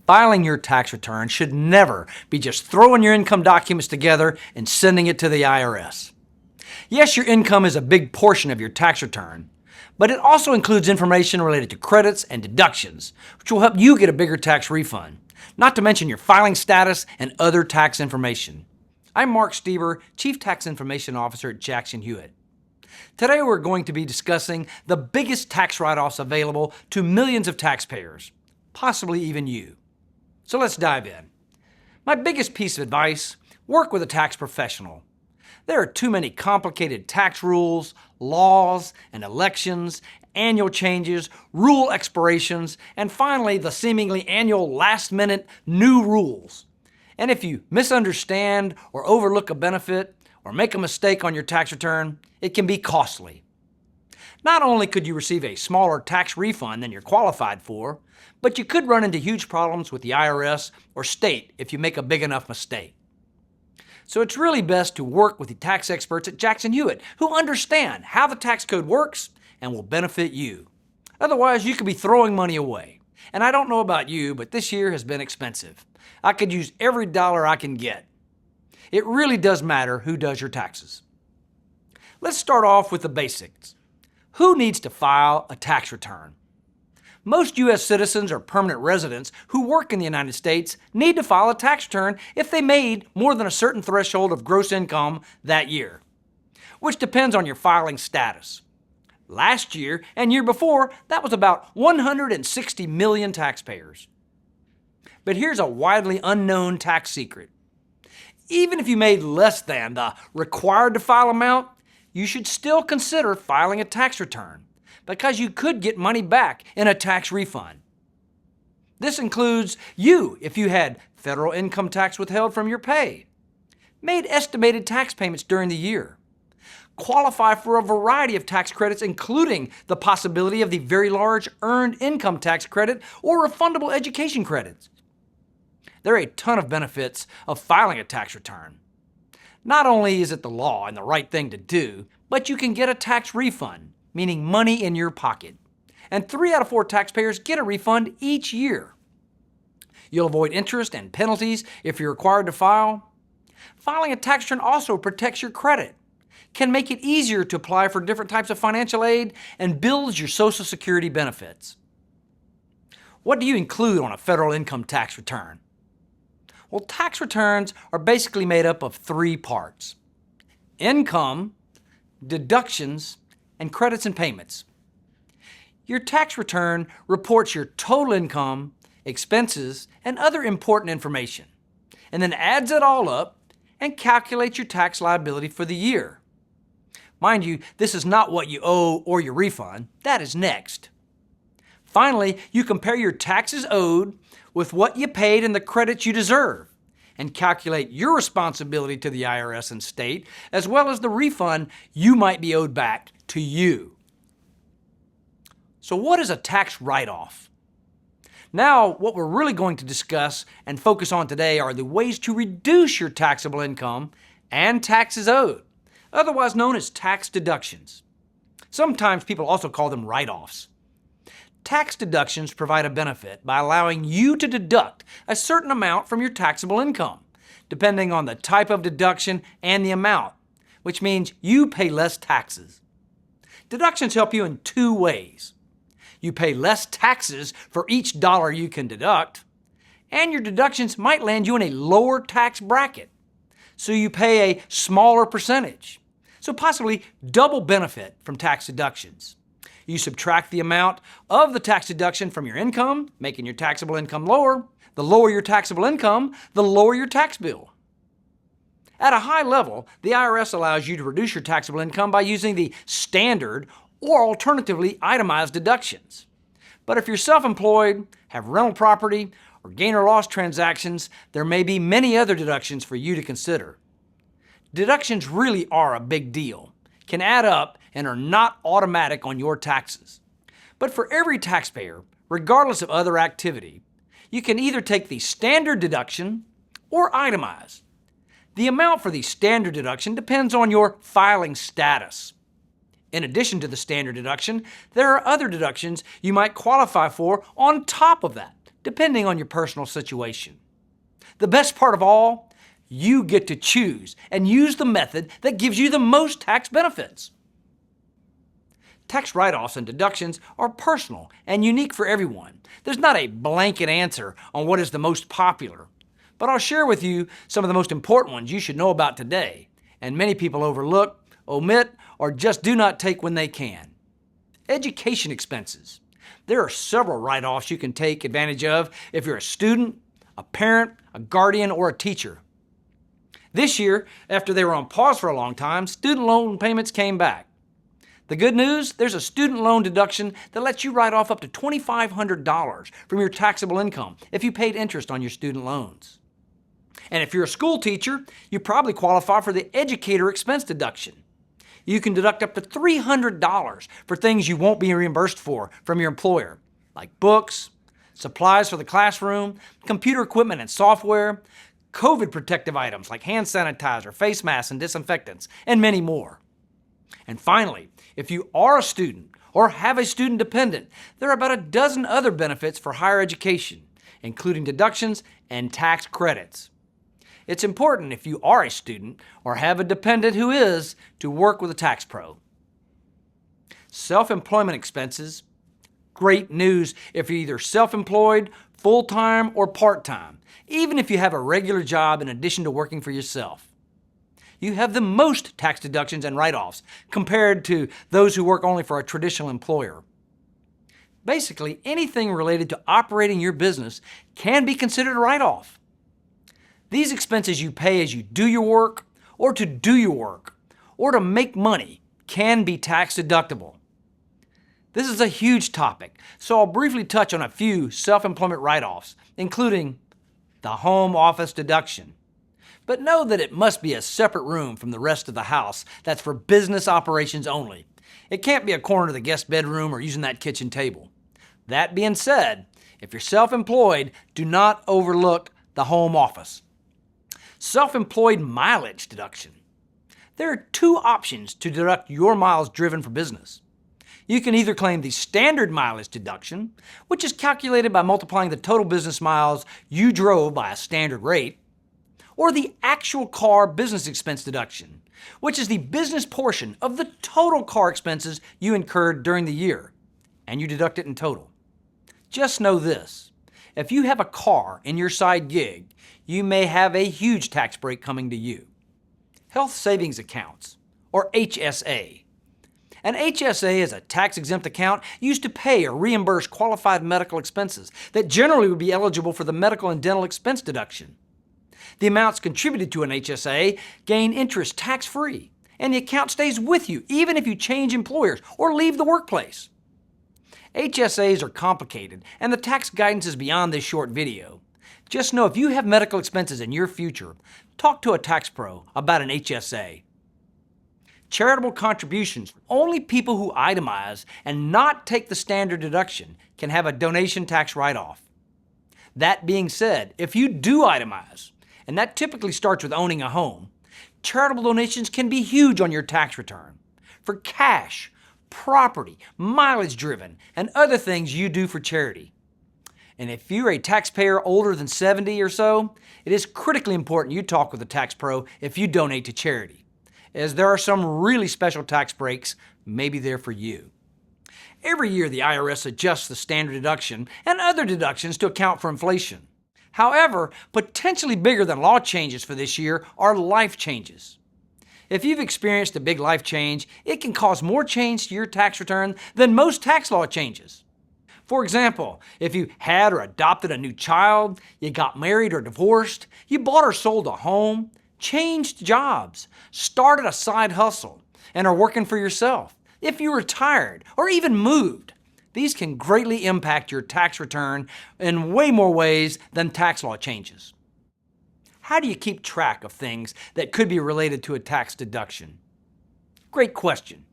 Filing your tax return should never be just throwing your income documents together and sending it to the IRS. Yes, your income is a big portion of your tax return, but it also includes information related to credits and deductions, which will help you get a bigger tax refund, not to mention your filing status and other tax information. I'm Mark Steber, Chief Tax Information Officer at Jackson Hewitt. Today we're going to be discussing the biggest tax write-offs available to millions of taxpayers, possibly even you. So let's dive in. My biggest piece of advice: work with a tax professional. There are too many complicated tax rules, laws, and elections, annual changes, rule expirations, and finally the seemingly annual last-minute new rules. And if you misunderstand or overlook a benefit or make a mistake on your tax return, it can be costly. Not only could you receive a smaller tax refund than you're qualified for, but you could run into huge problems with the IRS or state if you make a big enough mistake. So it's really best to work with the tax experts at Jackson Hewitt who understand how the tax code works and will benefit you. Otherwise, you could be throwing money away. And I don't know about you, but this year has been expensive. I could use every dollar I can get. It really does matter who does your taxes. Let's start off with the basics. Who needs to file a tax return? Most U.S. citizens or permanent residents who work in the United States need to file a tax return if they made more than a certain threshold of gross income that year, which depends on your filing status. Last year and year before, that was about 160 million taxpayers. But here's a widely unknown tax secret. Even if you made less than the required to file amount, you should still consider filing a tax return because you could get money back in a tax refund. This includes you if you had federal income tax withheld from your pay, made estimated tax payments during the year, qualify for a variety of tax credits including the possibility of the very large earned income tax credit or refundable education credits. There are a ton of benefits of filing a tax return. Not only is it the law and the right thing to do, but you can get a tax refund, meaning money in your pocket. And 3 out of 4 taxpayers get a refund each year. You'll avoid interest and penalties if you're required to file. Filing a tax return also protects your credit, can make it easier to apply for different types of financial aid, and builds your Social Security benefits. What do you include on a federal income tax return? Well, tax returns are basically made up of 3 parts: income, deductions, and credits and payments. Your tax return reports your total income, expenses, and other important information, and then adds it all up and calculates your tax liability for the year. Mind you, this is not what you owe or your refund. That is next. Finally, you compare your taxes owed with what you paid and the credits you deserve, and calculate your responsibility to the IRS and state, as well as the refund you might be owed back to you. So what is a tax write-off? Now, what we're really going to discuss and focus on today are the ways to reduce your taxable income and taxes owed, otherwise known as tax deductions. Sometimes people also call them write-offs. Tax deductions provide a benefit by allowing you to deduct a certain amount from your taxable income, depending on the type of deduction and the amount, which means you pay less taxes. Deductions help you in 2 ways. You pay less taxes for each dollar you can deduct, and your deductions might land you in a lower tax bracket, so you pay a smaller percentage. So possibly double benefit from tax deductions. You subtract the amount of the tax deduction from your income, making your taxable income lower. The lower your taxable income, the lower your tax bill. At a high level, the IRS allows you to reduce your taxable income by using the standard or alternatively itemized deductions. But if you're self-employed, have rental property, or gain or loss transactions, there may be many other deductions for you to consider. Deductions really are a big deal, can add up, and are not automatic on your taxes. But for every taxpayer, regardless of other activity, you can either take the standard deduction or itemize. The amount for the standard deduction depends on your filing status. In addition to the standard deduction, there are other deductions you might qualify for on top of that, depending on your personal situation. The best part of all, you get to choose and use the method that gives you the most tax benefits. Tax write-offs and deductions are personal and unique for everyone. There's not a blanket answer on what is the most popular, but I'll share with you some of the most important ones you should know about today, and many people overlook, omit, or just do not take when they can. Education expenses. There are several write-offs you can take advantage of if you're a student, a parent, a guardian, or a teacher. This year, after they were on pause for a long time, student loan payments came back. The good news, there's a student loan deduction that lets you write off up to $2,500 from your taxable income if you paid interest on your student loans. And if you're a school teacher, you probably qualify for the educator expense deduction. You can deduct up to $300 for things you won't be reimbursed for from your employer, like books, supplies for the classroom, computer equipment and software, COVID protective items like hand sanitizer, face masks, and disinfectants, and many more. And finally, if you are a student or have a student dependent, there are about a dozen other benefits for higher education, including deductions and tax credits. It's important if you are a student or have a dependent who is to work with a tax pro. Self-employment expenses. Great news if you're either self-employed, full-time, or part-time, even if you have a regular job in addition to working for yourself. You have the most tax deductions and write-offs compared to those who work only for a traditional employer. Basically, anything related to operating your business can be considered a write-off. These expenses you pay as you do your work, or to do your work, or to make money can be tax deductible. This is a huge topic, so I'll briefly touch on a few self-employment write-offs, including the home office deduction. But know that it must be a separate room from the rest of the house that's for business operations only. It can't be a corner of the guest bedroom or using that kitchen table. That being said, if you're self-employed, do not overlook the home office. Self-employed mileage deduction. There are two options to deduct your miles driven for business. You can either claim the standard mileage deduction, which is calculated by multiplying the total business miles you drove by a standard rate, or the actual car business expense deduction, which is the business portion of the total car expenses you incurred during the year, and you deduct it in total. Just know this, if you have a car in your side gig, you may have a huge tax break coming to you. Health savings accounts, or HSA. An HSA is a tax-exempt account used to pay or reimburse qualified medical expenses that generally would be eligible for the medical and dental expense deduction. The amounts contributed to an HSA gain interest tax-free, and the account stays with you even if you change employers or leave the workplace. HSAs are complicated, and the tax guidance is beyond this short video. Just know if you have medical expenses in your future, talk to a tax pro about an HSA. Charitable contributions. Only people who itemize and not take the standard deduction can have a donation tax write-off. That being said, if you do itemize, and that typically starts with owning a home, charitable donations can be huge on your tax return for cash, property, mileage driven, and other things you do for charity. And if you're a taxpayer older than 70 or so, it is critically important you talk with a tax pro if you donate to charity, as there are some really special tax breaks maybe there for you. Every year the IRS adjusts the standard deduction and other deductions to account for inflation. However, potentially bigger than law changes for this year are life changes. If you've experienced a big life change, it can cause more change to your tax return than most tax law changes. For example, if you had or adopted a new child, you got married or divorced, you bought or sold a home, changed jobs, started a side hustle, and are working for yourself, if you retired or even moved, these can greatly impact your tax return in way more ways than tax law changes. How do you keep track of things that could be related to a tax deduction? Great question.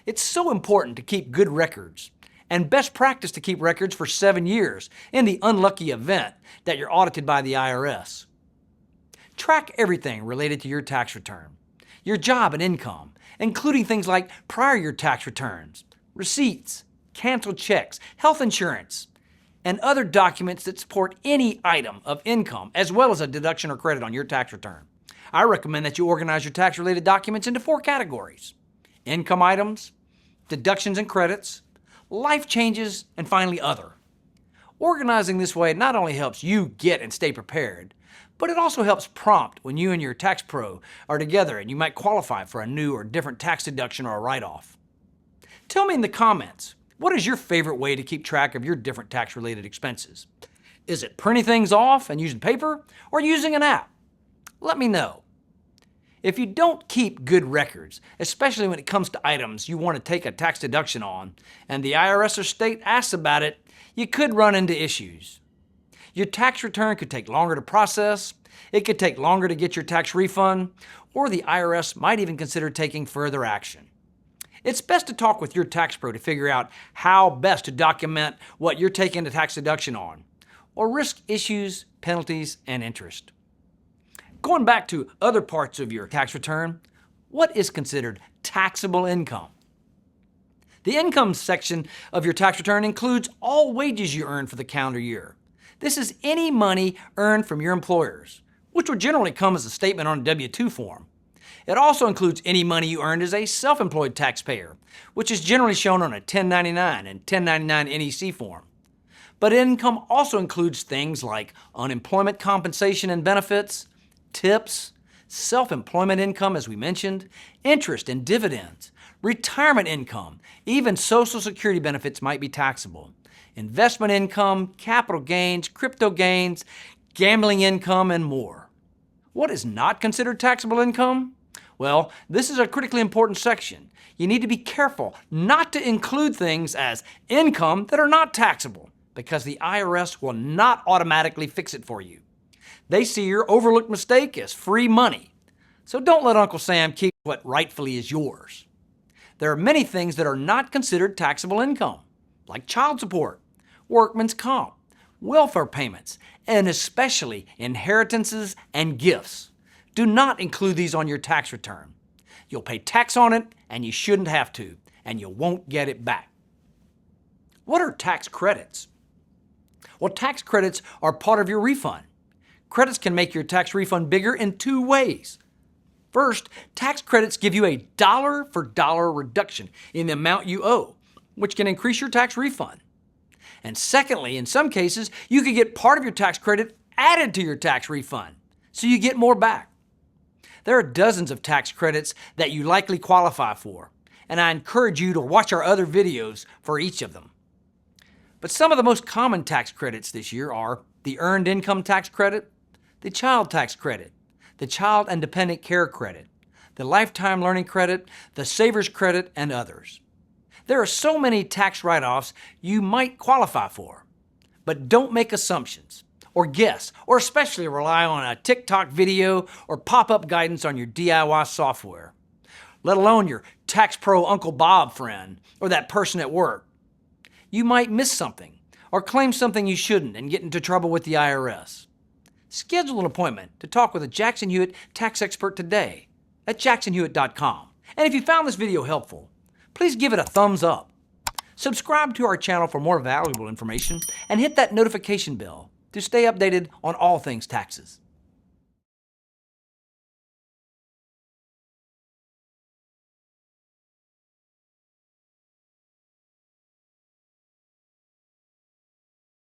It's so important to keep good records, and best practice to keep records for 7 years in the unlucky event that you're audited by the IRS. Track everything related to your tax return, your job and income, including things like prior year tax returns, receipts, canceled checks, health insurance, and other documents that support any item of income, as well as a deduction or credit on your tax return. I recommend that you organize your tax-related documents into 4 categories: income items, deductions and credits, life changes, and finally other. Organizing this way not only helps you get and stay prepared, but it also helps prompt when you and your tax pro are together and you might qualify for a new or different tax deduction or a write-off. Tell me in the comments, what is your favorite way to keep track of your different tax-related expenses? Is it printing things off and using paper, or using an app? Let me know. If you don't keep good records, especially when it comes to items you want to take a tax deduction on, and the IRS or state asks about it, you could run into issues. Your tax return could take longer to process, it could take longer to get your tax refund, or the IRS might even consider taking further action. It's best to talk with your tax pro to figure out how best to document what you're taking a tax deduction on, or risk issues, penalties, and interest. Going back to other parts of your tax return, what is considered taxable income? The income section of your tax return includes all wages you earn for the calendar year. This is any money earned from your employers, which would generally come as a statement on a W-2 form. It also includes any money you earned as a self-employed taxpayer, which is generally shown on a 1099 and 1099 NEC form. But income also includes things like unemployment compensation and benefits, tips, self-employment income, as we mentioned, interest and dividends, retirement income, even Social Security benefits might be taxable, investment income, capital gains, crypto gains, gambling income, and more. What is not considered taxable income? Well, this is a critically important section. You need to be careful not to include things as income that are not taxable, because the IRS will not automatically fix it for you. They see your overlooked mistake as free money. So don't let Uncle Sam keep what rightfully is yours. There are many things that are not considered taxable income, like child support, workman's comp, welfare payments, and especially inheritances and gifts. Do not include these on your tax return. You'll pay tax on it, and you shouldn't have to, and you won't get it back. What are tax credits? Well, tax credits are part of your refund. Credits can make your tax refund bigger in 2 ways. First, tax credits give you a dollar-for-dollar reduction in the amount you owe, which can increase your tax refund. And secondly, in some cases, you could get part of your tax credit added to your tax refund, so you get more back. There are dozens of tax credits that you likely qualify for, and I encourage you to watch our other videos for each of them. But some of the most common tax credits this year are the Earned Income Tax Credit, the Child Tax Credit, the Child and Dependent Care Credit, the Lifetime Learning Credit, the Savers Credit, and others. There are so many tax write-offs you might qualify for, but don't make assumptions or guess, or especially rely on a TikTok video or pop-up guidance on your DIY software, let alone your tax pro Uncle Bob friend or that person at work. You might miss something or claim something you shouldn't and get into trouble with the IRS. Schedule an appointment to talk with a Jackson Hewitt tax expert today at jacksonhewitt.com. And if you found this video helpful, please give it a thumbs up. Subscribe to our channel for more valuable information and hit that notification bell to stay updated on all things taxes.